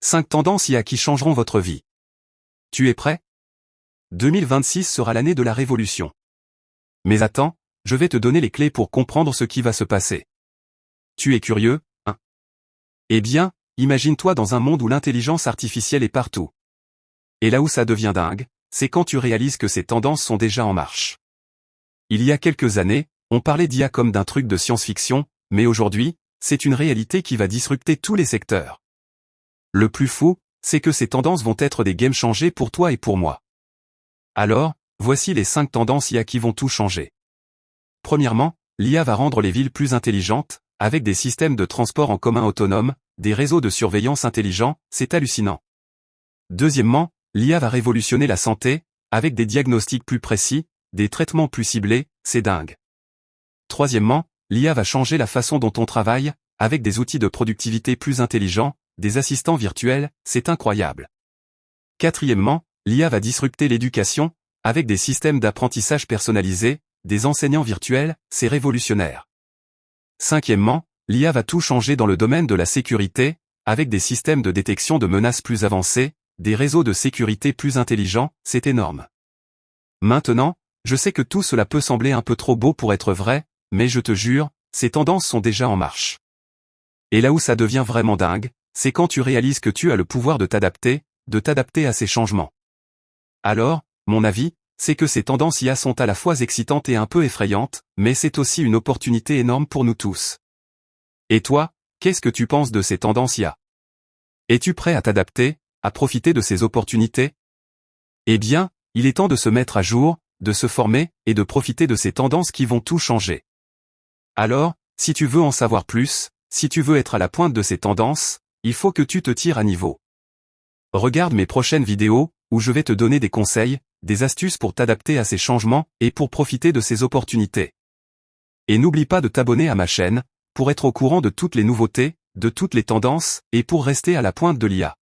5 tendances IA qui changeront votre vie. Tu es prêt? 2026 sera l'année de la révolution. Mais attends, je vais te donner les clés pour comprendre ce qui va se passer. Tu es curieux, hein? Eh bien, imagine-toi dans un monde où l'intelligence artificielle est partout. Et là où ça devient dingue, c'est quand tu réalises que ces tendances sont déjà en marche. Il y a quelques années, on parlait d'IA comme d'un truc de science-fiction, mais aujourd'hui, c'est une réalité qui va disrupter tous les secteurs. Le plus fou, c'est que ces tendances vont être des game changers pour toi et pour moi. Alors, voici les 5 tendances IA qui vont tout changer. Premièrement, l'IA va rendre les villes plus intelligentes, avec des systèmes de transport en commun autonomes, des réseaux de surveillance intelligents, c'est hallucinant. Deuxièmement, l'IA va révolutionner la santé, avec des diagnostics plus précis, des traitements plus ciblés, c'est dingue. Troisièmement, l'IA va changer la façon dont on travaille, avec des outils de productivité plus intelligents, des assistants virtuels, c'est incroyable. Quatrièmement, l'IA va disrupter l'éducation, avec des systèmes d'apprentissage personnalisés, des enseignants virtuels, c'est révolutionnaire. Cinquièmement, l'IA va tout changer dans le domaine de la sécurité, avec des systèmes de détection de menaces plus avancés, des réseaux de sécurité plus intelligents, c'est énorme. Maintenant, je sais que tout cela peut sembler un peu trop beau pour être vrai, mais je te jure, ces tendances sont déjà en marche. Et là où ça devient vraiment dingue, c'est quand tu réalises que tu as le pouvoir de t'adapter à ces changements. Alors, mon avis, c'est que ces tendances IA sont à la fois excitantes et un peu effrayantes, mais c'est aussi une opportunité énorme pour nous tous. Et toi, qu'est-ce que tu penses de ces tendances IA? Es-tu prêt à t'adapter, à profiter de ces opportunités? Eh bien, il est temps de se mettre à jour, de se former, et de profiter de ces tendances qui vont tout changer. Alors, si tu veux en savoir plus, si tu veux être à la pointe de ces tendances, il faut que tu te tires à niveau. Regarde mes prochaines vidéos, où je vais te donner des conseils, des astuces pour t'adapter à ces changements, et pour profiter de ces opportunités. Et n'oublie pas de t'abonner à ma chaîne, pour être au courant de toutes les nouveautés, de toutes les tendances, et pour rester à la pointe de l'IA.